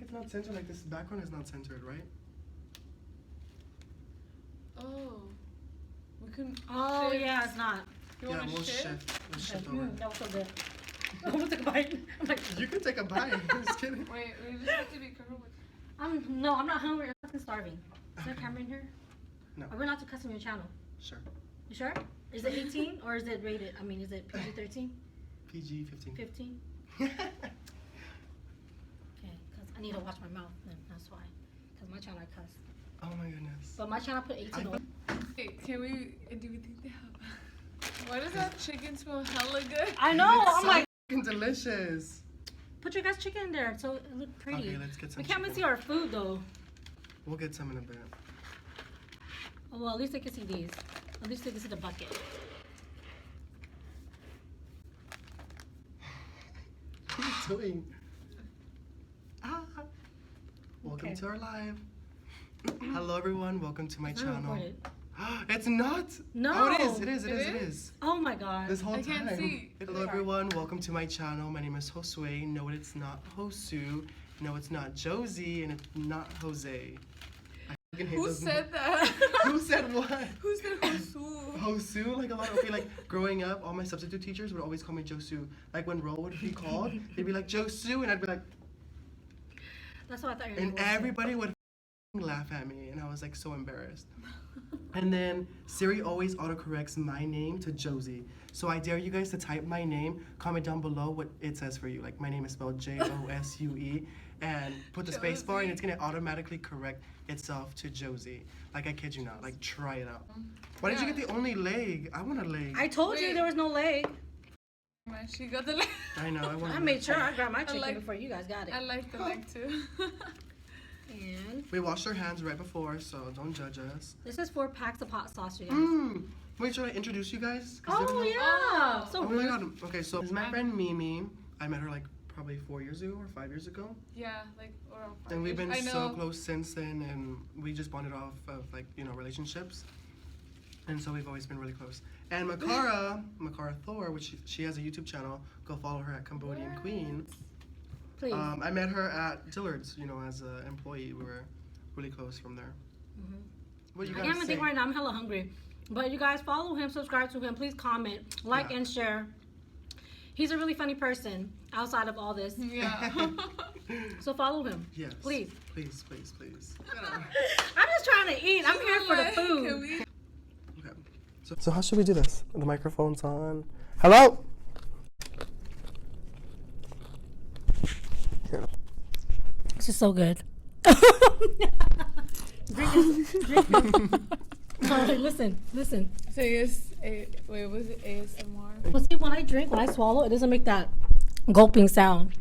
it's not centered. Like this background is not centered, right? Oh. We can. Oh shift. yeah, it's not. You want to we'll shift? shift. We'll shift over. That was so good. I'm gonna take a bite. I'm like, You can take a bite. I'm just kidding. Wait, we just have to be careful with. I'm not hungry. I'm fucking starving. Is there a camera in here? No. Are we allowed to cuss on your channel? Sure. You sure? Is it 18 or is it rated? I mean, is it PG-13? PG-15. 15? Okay, because I need to watch my mouth then. That's why. Because my channel I cuss. Oh my goodness. But my channel put 18 on. Wait, do we think they have? Why does that chicken smell hella good? I know. It's I'm so like, delicious. put your guys' chicken in there so it look pretty. Okay, let's get some We can't even chicken. see our food though. We'll get some in a bit. Oh, well, at least they can see these. At least they can see the bucket. What are you doing? Ah. Welcome Okay. to our live. Hello everyone, welcome to my It's not channel. recorded. It's not? No. Oh, it is. It is? Oh my god. This whole I time. can't see. Hello everyone, welcome to my channel. My name is Josue. No, it's not Josu. No, it's not Josie, and it's not Jose. I fucking hate Who those said that? Who said what? Who said Josu? Josu? Like a lot of, okay, like growing up, all my substitute teachers would always call me Josu. Like when Ro would be called, they'd be like Josu, and I'd be like, That's what I thought you were and everybody would laugh at me, and I was like so embarrassed. And then Siri always autocorrects my name to Josie. So I dare you guys to type my name, comment down below what it says for you. Like my name is spelled Josue, and put the space bar, and it's gonna automatically correct itself to Josie. Like I kid you not. Like try it out. Why did you get the only leg? I want a leg. I told you Wait. there was no leg. Man, she got the leg. I know. I want. I made sure I grabbed my chicken like- before you guys got it. I like the leg too. And We washed our hands right before, so don't judge us. this is 4 packs of hot sauce, you guys. Wait, should I introduce you guys? 'Cause they don't Oh know- yeah. Oh. So Oh my rude. god. Okay, so this is my friend Mimi. I met her like probably 4 years ago or 5 years ago. Yeah, like around 5 And we've been years. I so know. close since then, and we just bonded off of like, you know, relationships. And so we've always been really close. And Makara Thor, which she has a YouTube channel, go follow her at Cambodian What? Queen. Please. I met her at Dillard's, you know, as an employee. We were really close from there. Mhm. What you I guys can't even say? think right now. I'm hella hungry. But you guys follow him, subscribe to him. Please comment, like, Yeah. and share. He's a really funny person outside of all this. Yeah. So follow him. Yes. Please. Please, please, please. I'm just trying to eat. I'm here for the Can food. we? Okay. So how should we do this? The microphone's on. Hello? Here. This is so good. Drink this. Listen. So wait, was it ASMR? Well, see, when I swallow, it doesn't make that gulping sound.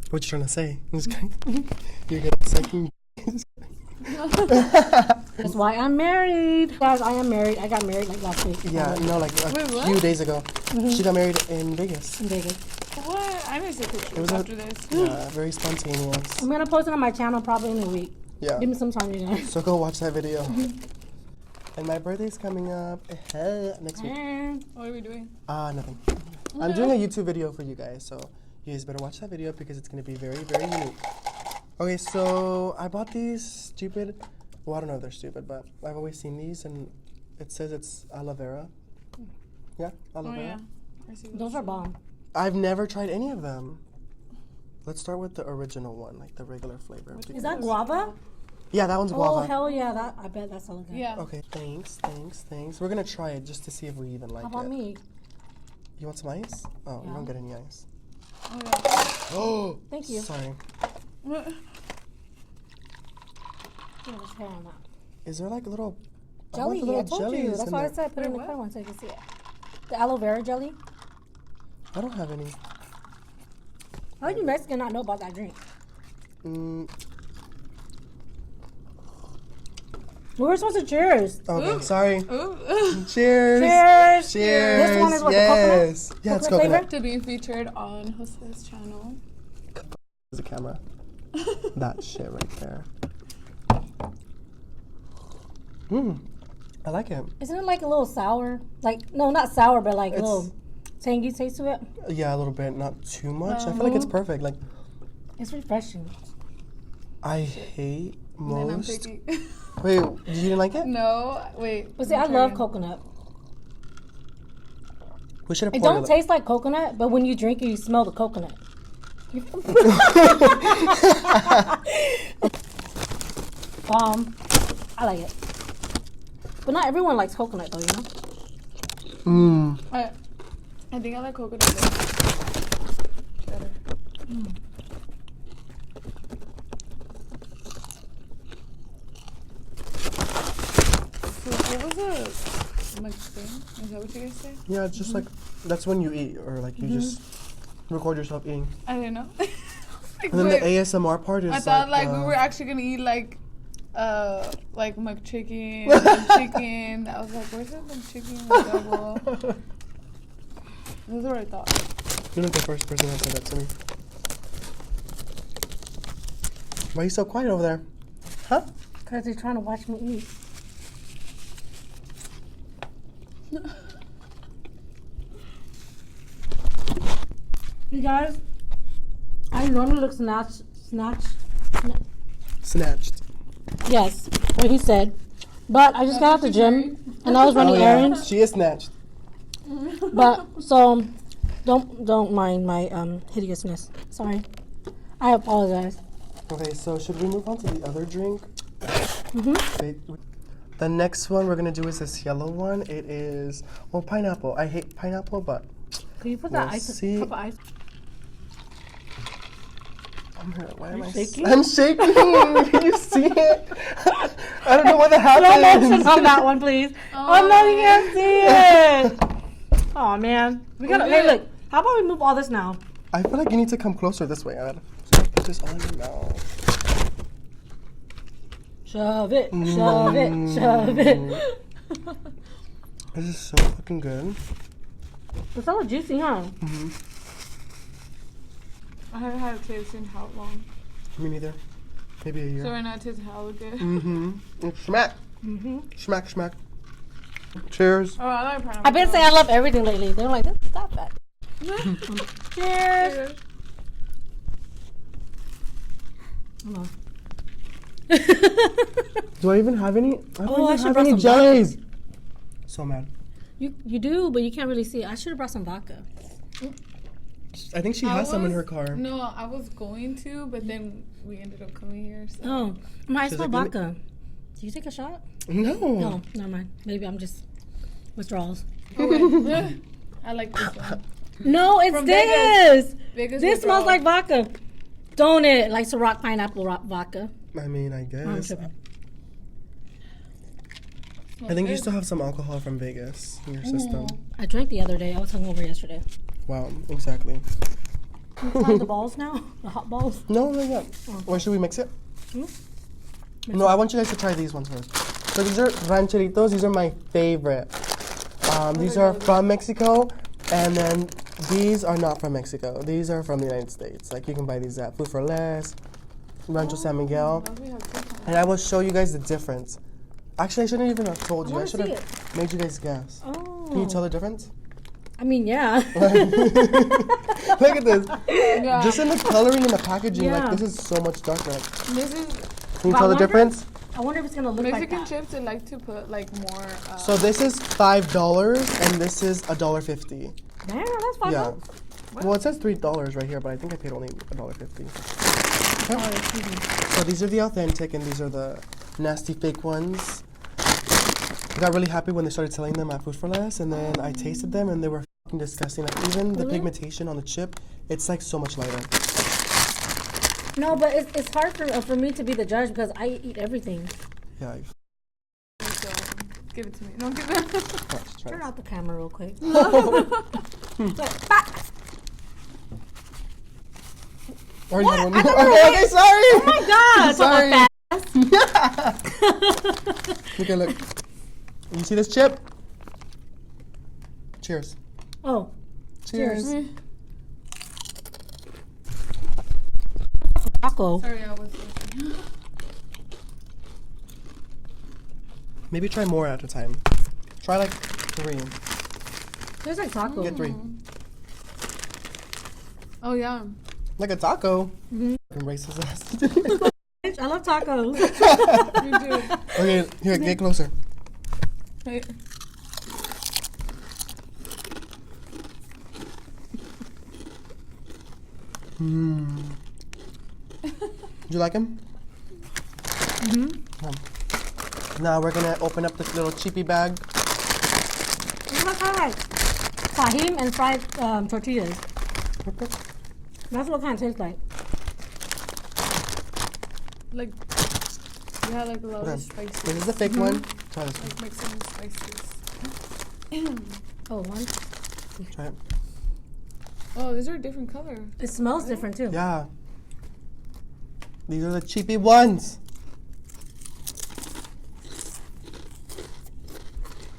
What you trying to say? I'm just kidding. You're gonna second. That's why I'm married. Guys, I am married. I got married like last week. Yeah, no, like a Wait, what? few days ago. She got married in Vegas. In Vegas. What? I missed a It picture was after this. Yeah, very spontaneous. I'm gonna post it on my channel probably in a week. Yeah. Give me some time, you guys. So go watch that video. And my birthday's coming up next week. And What are we doing? Nothing. I'm doing a YouTube video for you guys, so you guys better watch that video because it's gonna be very, very unique. Okay, so I bought these stupid. Well, I don't know if they're stupid, but I've always seen these, and it says it's aloe vera. Yeah, aloe Oh vera. yeah. I see those are bomb. I've never tried any of them. Let's start with the original one, like the regular flavor. Is that guava? Yeah, that one's Oh guava. hell yeah! I bet that's so good. Yeah. Okay, thanks. We're gonna try it just to see if we even like How about it. me? You want some ice? Oh, you Yeah. don't get any ice. Oh yeah. Oh, Thank you. sorry. What? Yeah, there's hair on that. Is there like a little I Jelly. want the I little told you. jellies That's in why I there. said put it in the Wait, car what? one so you can see it. The aloe vera jelly. I don't have any. How do you Mexican not know about that drink? We're supposed to cheers. Okay, Ooh. sorry. Ooh. Cheers. Cheers. Cheers. This one is what, the yes. Yeah, it's Coconut coconut. To be featured on Jose's channel. There's a camera. That shit right there. I like it. Isn't it like a little sour? Like, no, not sour, but like a little tangy taste to it. Yeah, a little bit, not too much. I feel like it's perfect. Like, It's refreshing. I hate And then I'm most. picky. Wait, you didn't like it? No, wait. But see, I I'm love trying. coconut. We should have It poured don't taste like coconut, but when you drink it, you smell the coconut. I like it. But not everyone likes coconut though, you know? I think I like coconut better. So what was the MukBang? Is that what you guys say? Yeah, it's just like, that's when you eat, or like you just record yourself eating. I didn't know. And then the ASMR part is I thought like we were actually gonna eat like McChicken and chicken. I was like, where's the McChicken double? This is what I thought. You're not the first person that said that to me. Why are you so quiet over there? Huh? Because they're trying to watch me eat. You guys, I normally look snatched. Snatched. Yes, what he said. But I just got out the gym and I was running errands. She is snatched. But so don't mind my hideousness. Sorry. I apologize. Okay, so should we move on to the other drink? The next one we're gonna do is this yellow one. It is, well, pineapple. I hate pineapple, but Can you put We'll that ice? see. Cup of ice? why am I shaking? I'm shaking. Can you see it? I don't know what Slow happened. motion on that one, please. Oh no, you can't see it. Oh man, we gotta. Hey, look. How about we move all this now? I feel like you need to come closer this way, Ed. So put this all in your mouth. Shove it, shove it, shove it. This is so fucking good. It's all juicy, huh? I haven't had a KFC in how long? Me neither. Maybe a year. So right now it tastes hella good. Smack. Smack, smack. Cheers. Oh, I like pineapple. I've been saying I love everything lately. They're like, stop that. Cheers. Hold on. Do I even have any? I don't Oh, I even should have brought any some jellies. So mad. You do, but you can't really see it. I should have brought some vodka. I think she has some in her car. No, I was going to, but then we ended up coming here. So. Oh, I She's smell like, vodka. Do you take a shot? No. No, never mind. Maybe I'm just withdrawals. Oh, wait. I like this one. No, it's From this. Vegas This smells withdrawal. like vodka. Don't it? Like Ciroc pineapple vodka. I mean, I I'm guess. tripping. I think you still have some alcohol from Vegas in your system. I drank the other day. I was hungover yesterday. Wow, exactly. Can you find the balls now? The hot balls? No, no, yeah. Or should we mix it? No, I want you guys to try these ones first. So these are Rancheritos. These are my favorite. These are from Mexico, and then these are not from Mexico. These are from the United States. Like you can buy these at Food for Less, Rancho San Miguel, and I will show you guys the difference. Actually, I shouldn't even have told you. I wanna should see have made you guys guess. Oh. Can you tell the difference? I mean, yeah. Look at this. Yeah. Just in the coloring and the packaging, Yeah. like this is so much darker. This is Can you But I tell the wonder- difference? I wonder if it's gonna look Mexican like that. chips. They like to put like more. So this is $5 and this is $1.50. Damn, that's fine. Yeah. Well, it says $3 right here, but I think I paid only $1.50. So these are the authentic, and these are the nasty fake ones. I got really happy when they started selling them at Food for Less, and then I tasted them, and they were fucking disgusting. Like even the pigmentation on the chip, it's like so much lighter. No, but it's hard for me to be the judge because I eat everything. Yeah. So, give it to me. Don't give it. Try Turn this. out the camera real quick. Already had one. I thought Okay, sorry. Oh my god! Sorry. Fast. Okay, look. You see this chip? Cheers. Oh, Cheers. taco. Sorry, I was. Maybe try more at a time. Try like 3. Tastes like taco. Get 3. Oh yeah. Like a taco. Mm-hmm. Racist ass. I love tacos. You do. Okay, here, get closer. Wait. Hmm. Do you like them? Now we're gonna open up this little cheapy bag. It's kind of like tahim and fried tortillas. Okay. That's what it kind of tastes like. Like, yeah, like a lot Okay. of spices. This is the fake one. Try this one. Like Mexican spices. Oh, one. Try it. Oh, these are a different color. It smells different too. Yeah. These are the cheapy ones.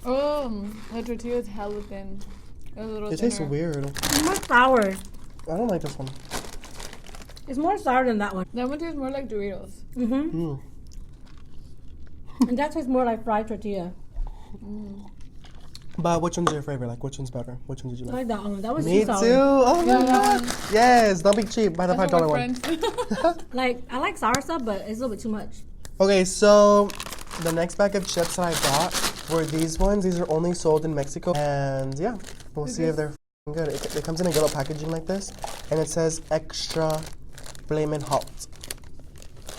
Oh, the tortilla's hella thin. A little It tastes thinner. weird. It's more sour. I don't like this one. It's more sour than that one. That one tastes more like Doritos. Mm-hmm. Mm. And that tastes more like fried tortilla. But which one's your favorite? Like, which one's better? Which one did you I like? like that one. That was Me too too. sour. Oh my Yeah, god. that one. Yes, don't be cheap. Buy the That's $5 what one. my friends. Like, I like sour stuff, but it's a little bit too much. Okay, so the next bag of chips that I got were these ones. These are only sold in Mexico. And yeah, we'll see if they're f***ing good. It comes in a yellow packaging like this. And it says Extra Flamin' Hot.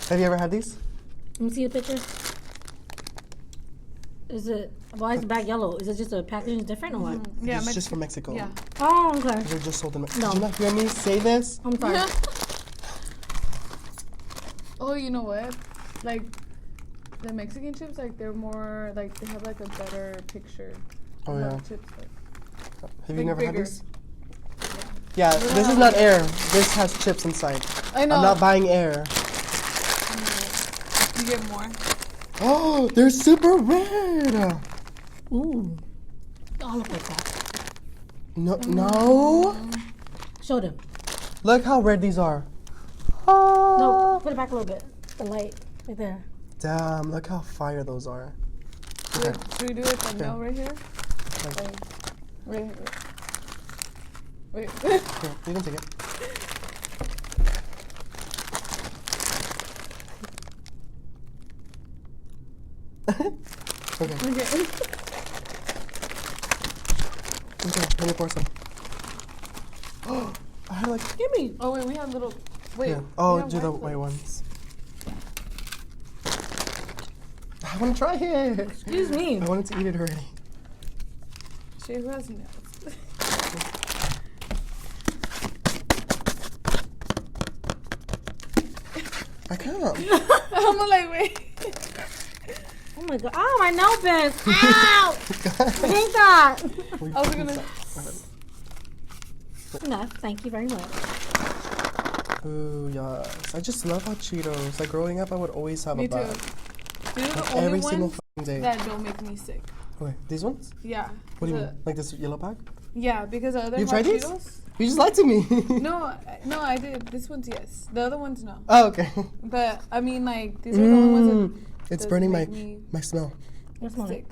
Have you ever had these? Let me see the picture. Is it, why is the bag yellow? Is it just the packaging different or what? Yeah, It's just from Mexico. Yeah. Oh, okay. They're just sold in Mexico. No. Did you not hear me say this? I'm sorry. Oh, you know what? Like, the Mexican chips, like, they're more, like, they have, like, a better picture. Oh, of yeah. the chips, like, Have you Like never had bigger. these? Yeah, this is not air. This has chips inside. I know. I'm not buying air. You get more. Oh, they're super red. Ooh. They all look like that. No. Show them. Look how red these are. No, put it back a little bit. The light. Right there. Damn, look how fire those are. Okay. Should we do a thumbnail right here? Okay. Right here. Wait. Here, you can take it. Okay. Okay. Okay, let me pour some. I had like. Give me. Oh, wait, we have little. Wait. Yeah. Oh, we have do the white white ones. I want to try it. Excuse me. I wanted to eat it already. She who has nails. I can't. I'm like, wait. Oh my god. Oh, my nail bed. Ow! I hate that. I was gonna. Enough. Thank you very much. Ooh, yes. I just love hot Cheetos. Like growing up, I would always have Me a too. bag. These are Like the only every single ones f***ing day. that don't make me sick. Okay, these ones? Yeah. What do you The- mean? Like this yellow bag? Yeah, because the other You hot tried these? Cheetos. You just lied to me. No, I did. This one's yes. The other ones no. Oh, okay. But I mean, like these are the only ones that It's doesn't burning make me my smell. What's my sick.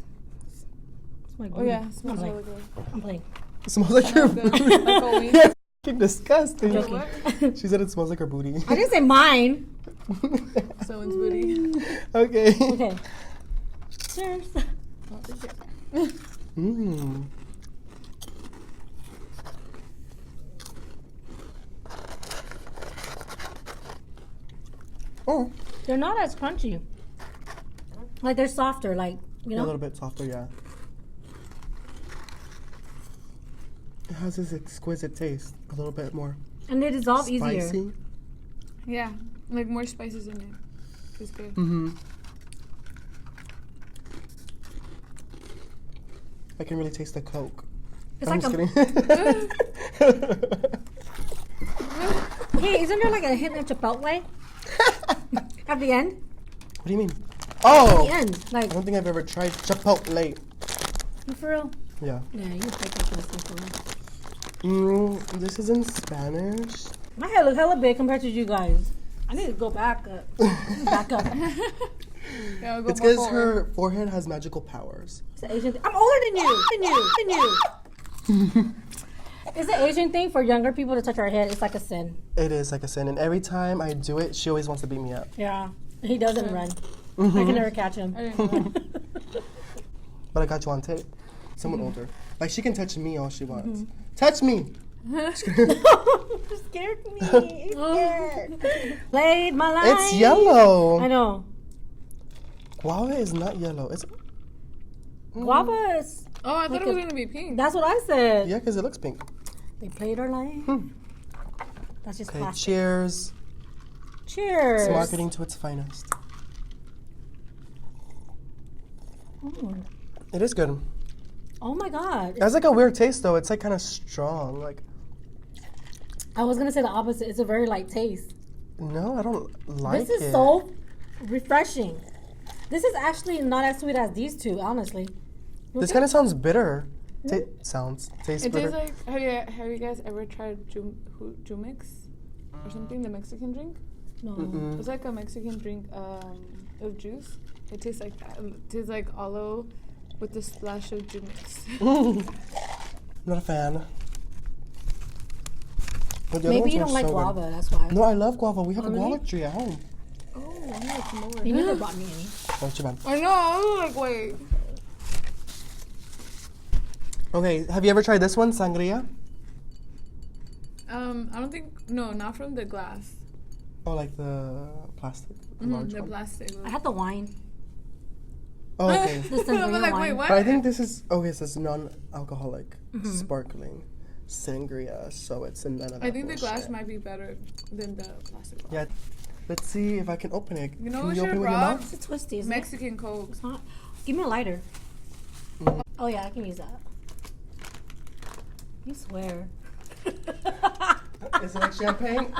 my Oh yeah, I'm smells playing. really good. I'm playing. It smells like your Smells good. booty. Like always. Yeah, fucking disgusting. Wait, what? She said it smells like her booty. I didn't say mine. Someone's booty. Okay. Okay. Cheers. Mmm. Oh, They're not as crunchy. Like they're softer, like you a know. little bit softer, yeah. It has this exquisite taste. A little bit more And they dissolve easier. spicy. Yeah, like more spices in it. It's good. Mm-hmm. I can really taste the Coke. It's I'm like just a. kidding. Hey, isn't there like a hint of Chipotle at the end? What do you mean? Oh! At the end, I like don't think I've ever tried Chipotle. you for real? Yeah. Yeah, you can take that for real. This is in Spanish. My hair look hella big compared to you guys. I need to go back up. Back up. Yeah, I'll go It's more because forward. her forehead has magical powers. It's the Asian thing. I'm older than you. Than you. It's an Asian thing for younger people to touch our head. It's like a sin. It is like a sin, and every time I do it, she always wants to beat me up. Yeah. He doesn't run. I can never catch him. I didn't know. But I got you on tape. Someone older. Like, she can touch me all she wants. Touch me! You scared me. Played my life. It's yellow. I know. Guava is not yellow. It's Guava is. Oh, I thought it was gonna be pink. That's what I said. yeah, because it looks pink. They played our life. That's just Okay, classic. cheers. Cheers. It's marketing to its finest. Mm. It is good. Oh my god. It has like a weird taste though. It's like kind of strong. Like, I was gonna say the opposite. It's a very light taste. no, I don't like it. This is so refreshing. This is actually not as sweet as these two, honestly. This kind of sounds bitter. Tastes It bitter. tastes like. Have you guys ever tried Jumix or something? The Mexican drink. No. Mm-mm. It's like a Mexican drink of juice. It tastes like that. It tastes like aloe with a splash of Jumix. Not a fan. But the other Maybe ones you are don't like so good. guava, that's why. No, I love guava. We have a Oh, guava really? tree at home. Oh, I'm gonna come over. You never bought me any. Oh, too bad. I know. I was like, wait. Okay, have you ever tried this one, sangria? I don't think. No, not from the glass. Oh, like the plastic, large The one. plastic. I had the wine. Oh, okay. The I sangria was like, wine. wait, what? But I think this is okay. So it's non-alcoholic, sparkling sangria. So it's none of that. I think the bullshit. glass might be better than the plastic glass. Yeah. Let's see if I can open it. You know Can what you should open it with your rock? mouth? It's twisty, isn't it? Mexican Coke. Huh? Give me a lighter. Mm. Oh yeah, I can use that. You swear. Is it like champagne?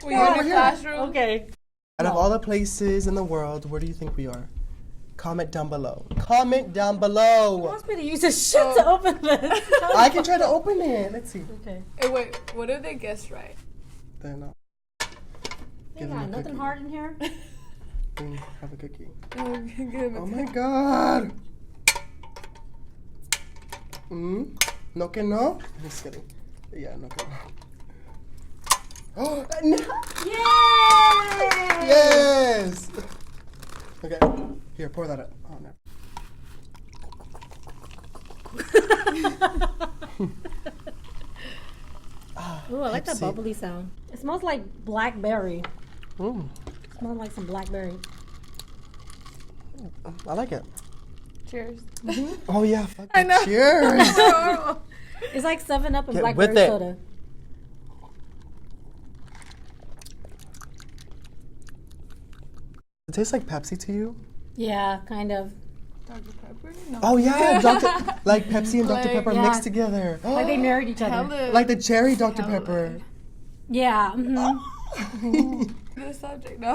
We are in over the here. classroom. Okay. Out of all the places in the world, where do you think we are? Comment down below. Comment down below. He wants me to use this shit to open this. I can try to open it. Let's see. Okay. Hey, wait, what if they guessed right? Then They Give him got a nothing cookie. hard in here. have a cookie. Give him a Oh my god. No que no? I'm just kidding. Yeah, no que no. Oh, no. Yay! Yes! Okay, here, pour that up. Oh, no. Ooh, I like that Pepsi. bubbly sound. It smells like blackberry. Mm, It smells like some blackberry. I like it. Cheers. Oh, yeah. Fuck I it. know. Cheers! It's like 7-Up and Get blackberry with it. soda. It tastes like Pepsi to you? Yeah, kind of. Dr. Pepper? No. Oh, yeah. Like Pepsi and Dr. Like, Pepper yeah. mixed together. Like they married each other. Hella. Like the cherry Dr. Hella. Pepper. Yeah. Mm-hmm. The subject, no.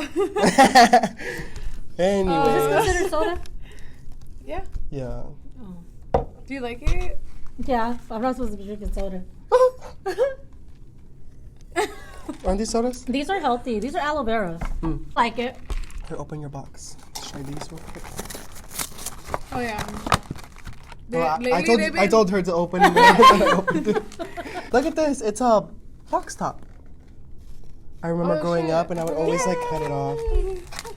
Anyway. Is this considered soda? Yeah. Yeah. Do you like it? Yeah, I'm not supposed to be drinking soda. Aren't these sodas? These are healthy. These are aloe vera. Mm. Like it. Here, open your box. Try these real quick. Oh, yeah. Well, Lately they've I been- told her to open it. and I opened it. Look at this. It's a box top. I remember Oh, growing shit. up and I would always like cut it off.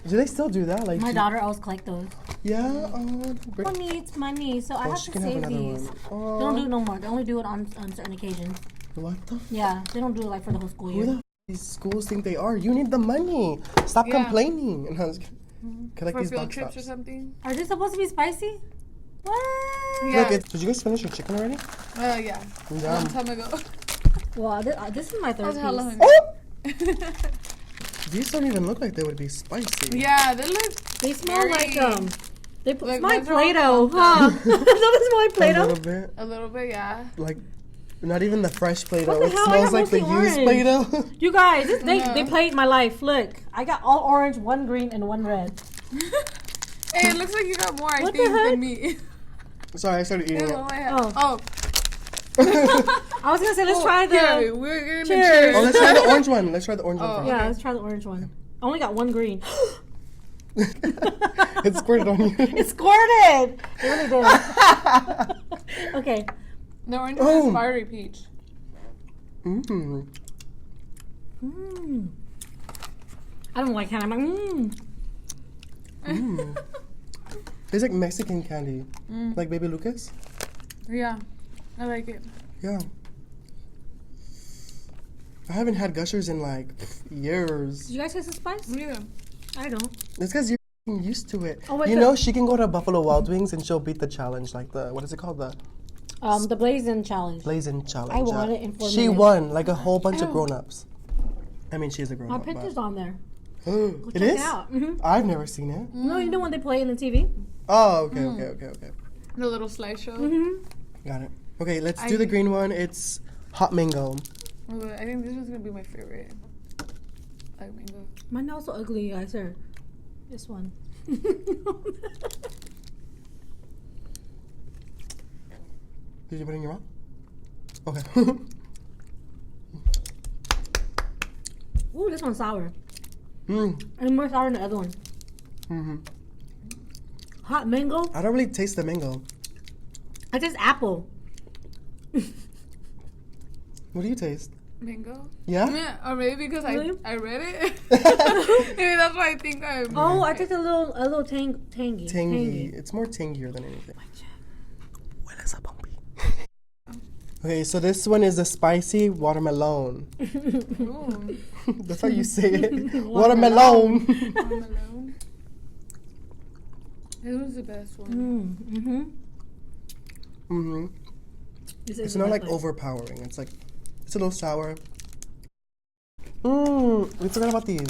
Do they still do that? Like My daughter always collect those. Yeah. Who needs money? So I Oh, have she to can have save another these. one. They don't do it no more. They only do it on certain occasions. What the? Yeah, they don't do it like for the whole school Who year. the these schools think they are? You need the money. Stop Yeah. complaining. And I was collect For these field box trips or tops. something? Are they supposed to be spicy? What? Yeah. Look, did you guys finish your chicken already? Yeah. A Yeah. long time ago. Well, this is my I third was hella piece. hungry. Oh! These don't even look like they would be spicy. Yeah, they look They smell like they put Like smell like ones are all Play-Doh, pumped huh? Don't they smell like A Play-Doh? little bit. a little bit, yeah. Like, not even the fresh Play-Doh. What the It hell? I smells got like the mostly used orange. Play-Doh. You guys, they Yeah. played my life. Look, I got all orange, one green, and one red. Hey, it looks like you got more, I What the think, heck? than me. Sorry, I started eating it. Oh. Oh. I was gonna say let's try the. Yeah, we're gonna Cheers. Oh, let's try the orange one. Let's try the orange one Oh. first. Yeah, let's try the orange one. I only got one green. It squirted on you. It squirted. It really did. Okay. The orange one is fiery peach. Mm. I don't like candy. I'm like, It's like Mexican candy. Like Baby Lucas. Yeah, I like it. Yeah. I haven't had Gushers in like years. Did you guys taste the spice? Yeah. I don't. It's because you're used to it. Oh, wait, you know, she can go to Buffalo Wild Wings and she'll beat the challenge. Like what is it called? The Blazing Challenge. Blazing Challenge. I won it in 4 She minutes. won like a whole bunch of grown-ups. I mean, she's a My grown-up. picture's on there. It Check is? it out. I've never seen it. No, you know when they play it on TV? Oh, okay. The little slideshow. Got it. Okay, let's do the green one. It's hot mango. Ooh, I think this one's gonna be my favorite. I like mango. My nails so ugly, you guys. Here. This one. Did you put it in your mouth? Okay. Ooh, this one's sour. Mm. And more sour than the other one. Mm-hmm. Hot mango. I don't really taste the mango. I taste apple. What do you taste? Mango? Yeah? Yeah, or maybe because Really? I read it. Maybe that's why I think I'm. Oh, I taste a little tangy. Tangy. It's more tangier than anything. Huele esa bumpy. Okay, so this one is a spicy watermelon. Ooh. That's how you say it. Watermelon. Watermelon. This one's the best one. Mm-hmm. It's not like overpowering. It's like, it's a little sour. We forgot about these.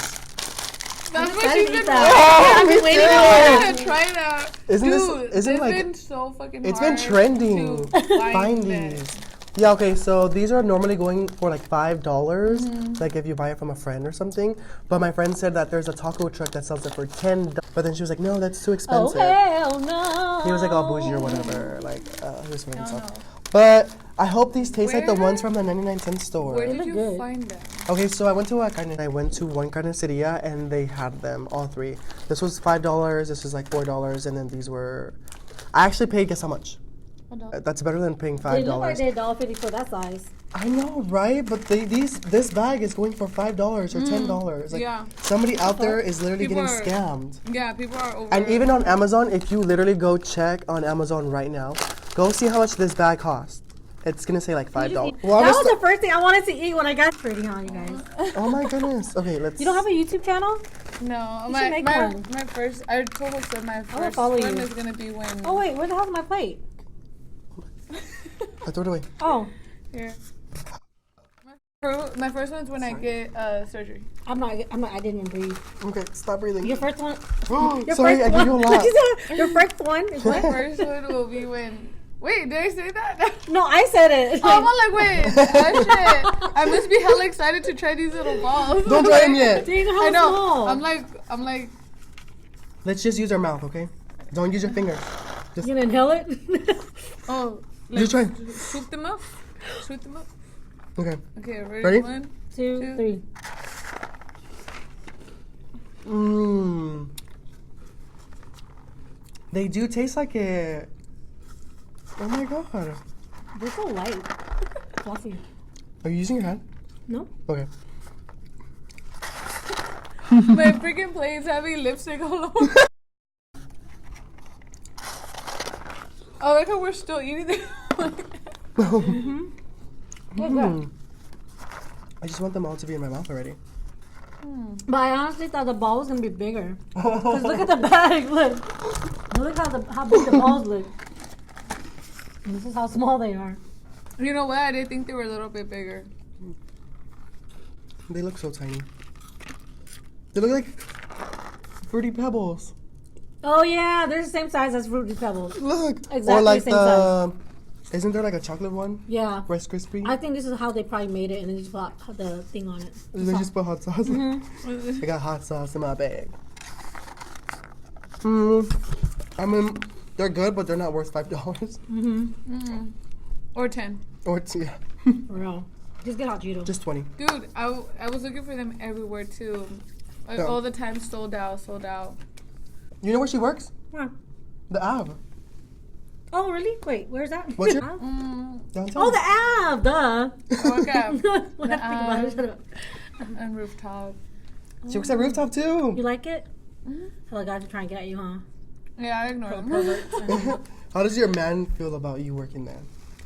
That's what she's been I've been waiting I to try that. Isn't Dude, this, it's been so fucking it's hard been trending. to Find them. these. Yeah, okay, so these are normally going for like $5, like if you buy it from a friend or something. But my friend said that there's a taco truck that sells it for $10. But then she was like, no, that's too Oh, expensive. hell no. He was like all bougie or whatever. Like, he was making stuff. But I hope these taste like the Where? ones from the 99-cent store. Where They did look you good. find them? Okay, so I went to one carniceria and they had them, all three. This was $5, this was like $4, and then these were... I actually paid, guess how much? That's better than paying $5. They look like they're $1.50 for that size. I know, right? But this bag is going for $5 or $10. Like, Yeah. somebody out there is literally People getting are- scammed. Yeah, people are over. And even on Amazon, if you literally go check on Amazon right now, go see how much this bag costs. It's gonna say like $5. That was the first thing I wanted to eat when I got pretty on you guys. Oh my goodness. Okay, let's... You don't have a YouTube channel? No, You should make one. my first. I told her so my first follow one you. is gonna be when. Oh wait, where the hell's my plate? I threw it away. Oh, Here. My first one's when I get surgery. I didn't even breathe. Okay, stop breathing. Your first one. Your Sorry, first I gave you a one. lot. Your first one is My what? first one will be when. Wait, did I say that? No, I said it. Oh, I'm like, wait, that shit. I must be hella excited to try these little balls. Don't try them yet. Do you know how I know. small? I'm like. Let's just use our mouth, okay? Don't use your finger. You gonna inhale it? Oh. Just try. Swoop them up. Swoop them up. Okay. Okay, ready? Ready? 1, 2, 3. Mmm. They do taste like it. Oh my god. They're so light. Fluffy. Are you using your hand? No? Okay. My freaking plate's having lipstick all over. I like how we're still eating them. I just want them all to be in my mouth already. But I honestly thought the ball was gonna be bigger. Cause look at the bag, look. Look how big the balls look. And this is how small they are. You know what? I didn't think they were a little bit bigger. They look so tiny. They look like Fruity Pebbles. Oh yeah, they're the same size as Fruity Pebbles. Look. Exactly Or like the same isn't there like a chocolate one? Yeah. Rice Krispie? I think this is how they probably made it, and they just put the thing on it. They just put hot sauce. I got hot sauce in my bag. I mean, they're good, but they're not worth $5. Or 10. Or yeah, For real. Just get hot Cheetos. just 20. Dude, I was looking for them everywhere too. Like, Yeah. all the time, sold out, sold out. You know where she works? Where? The Ave. Oh, really? Wait, where's that? What's your- Downtown. Oh, the Ave, duh. Okay. What I think about it, shut up. And Rooftop. She works at Rooftop too. You like it? Hello, guys are trying to get at you, huh? Yeah, I ignore them. How does your man feel about you working there?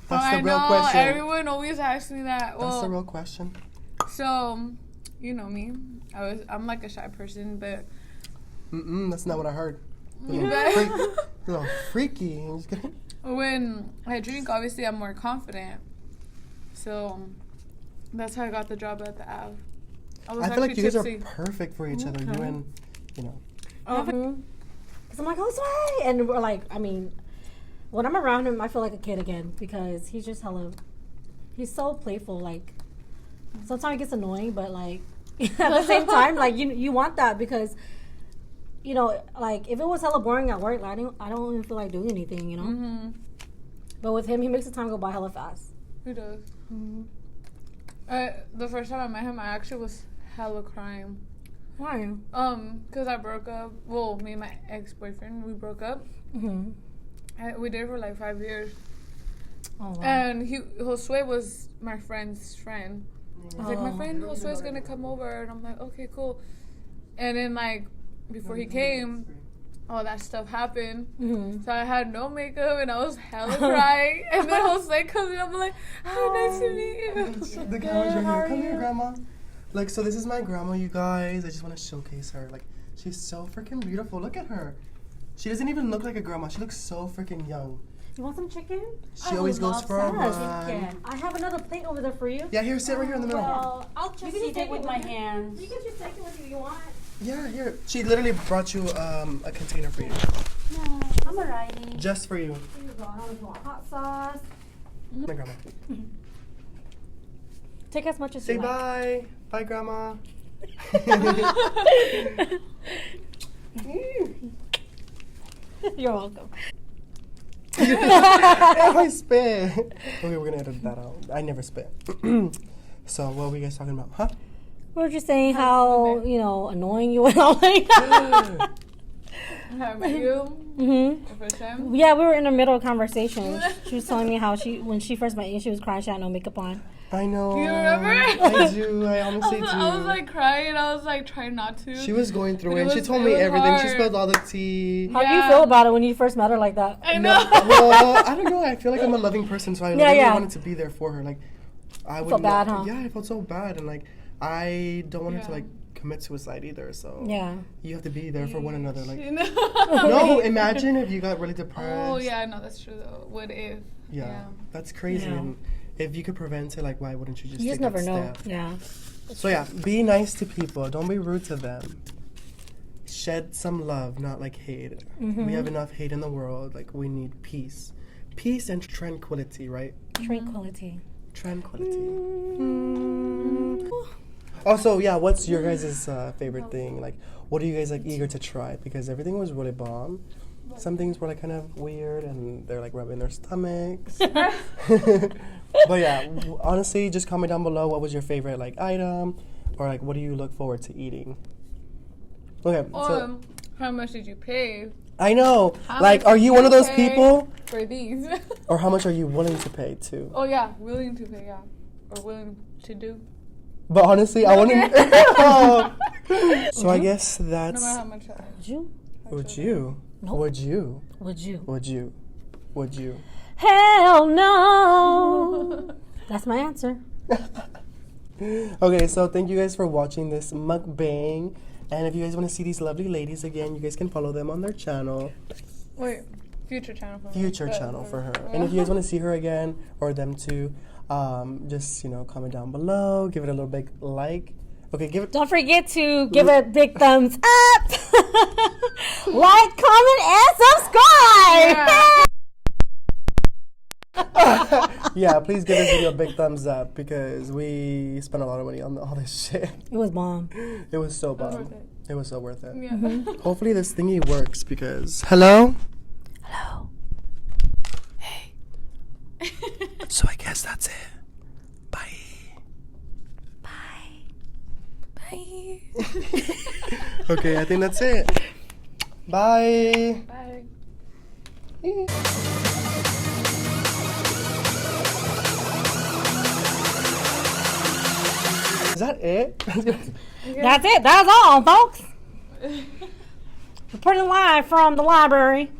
That's I the real know, question. everyone always asks me that. That's the Well, real question. so, you know me. I'm like a shy person, but... That's not what I heard. but Little freaky. I'm just kidding. when I drink, obviously, I'm more confident. So, that's how I got the job at the Ave. I feel like you guys tipsy. are perfect for each other. You and, you know. Because I'm like, oh, sorry. And we're like, I mean, when I'm around him, I feel like a kid again because he's just he's so playful. Like, sometimes it gets annoying, but like, at the same time, like, you want that because, you know, like, if it was hella boring at work, like, I don't even feel like doing anything, you know? Mm-hmm. But with him, he makes the time go by hella fast. He does. The first time I met him, I actually was hella crying. Why? Because I broke up. Well, me and my ex-boyfriend, we broke up. We did it for like 5 years. Oh, wow. And Josue was my friend's friend. He's like, my friend Josue's gonna come over. And I'm like, okay, cool. And then, like, before he came, all that stuff happened. So I had no makeup and I was hella crying. And then Josue comes in, I'm like, hi, nice to meet you. The camera's right here. Come here, Grandma. Like, so this is my grandma, you guys. I just want to showcase her. Like, she's so freaking beautiful. Look at her. She doesn't even look like a grandma. She looks so freaking young. You want some chicken? She always goes for a run. I have another plate over there for you. Yeah, here, sit right here in the middle. Well, I'll just eat it with my hands. You can just take it with you. You want? Yeah, here. She literally brought you a container for you. No, I'm alrighty. Just for you. Here you go. I don't want hot sauce. My grandma. Take as much as Say you like. bye. Bye, Grandma. You're welcome. I spit. Okay, we're gonna edit that out. I never spit. So, what were you guys talking about? Huh? We were just saying how, you know, annoying you and all like that. How I met you the first time. Yeah, we were in the middle of conversation. She was telling me how when she first met you, she was crying, she had no makeup on. I know. You remember? I do. I honestly do. I was like crying. I was like trying not to. She was going through But it, and she was- told it me was everything. She hard. spilled all the tea. How do you feel about it when you first met her like that? I know. Well, I don't know. I feel like I'm a loving person, so I really yeah. wanted to be there for her. Like, I would felt bad, huh? Yeah, I felt so bad, and like, I don't want her to like commit suicide either. So Yeah. you have to be there for one another. Like, You know? no, imagine if you got really depressed. Oh yeah, no, that's true though. What if? Yeah, that's crazy. Yeah. And if you could prevent it, like, why wouldn't you just You take just never that know. step? Yeah. So yeah, be nice to people. Don't be rude to them. Shed some love, not like hate. We have enough hate in the world. Like, we need peace. Peace and tranquility, right? Tranquility. Tranquility. Also, yeah, what's your guys' favorite thing? Like, what are you guys, like, eager to try? Because everything was really bomb. Some things were, like, kind of weird, and they're, like, rubbing their stomachs. But, yeah, honestly, just comment down below what was your favorite, like, item, or, like, what do you look forward to eating? Okay, so... How much did you pay I know. How Like, much are did you you one of those pay? people? for these? Or how much are you willing to pay, too? Oh yeah, willing to pay, yeah, or willing to do. But honestly, I want to... So I guess No that's... matter how much. Would you? Would you? Nope. Would you? Would you? Would you? Would you? Hell no. That's my answer. Okay, so thank you guys for watching this mukbang. And if you guys want to see these lovely ladies again, you guys can follow them on their channel. Wait, future channel for Future channel for her. And if you guys want to see her again, or them too, just, you know, comment down below. Give it a little big like. Okay, give it... Don't forget to give it a big thumbs up. Like, comment, and subscribe. Yeah, please give this video a big thumbs up because we spent a lot of money on all this shit. It was bomb. It was so It was bomb. worth it. It was so worth it. Yeah. Hopefully this thingy works because... Hello? Hello. So I guess that's it. Bye. Bye. Bye. Okay, I think that's it. Bye. Bye. Is that it? That's it. That's all, folks. Reporting live from the library.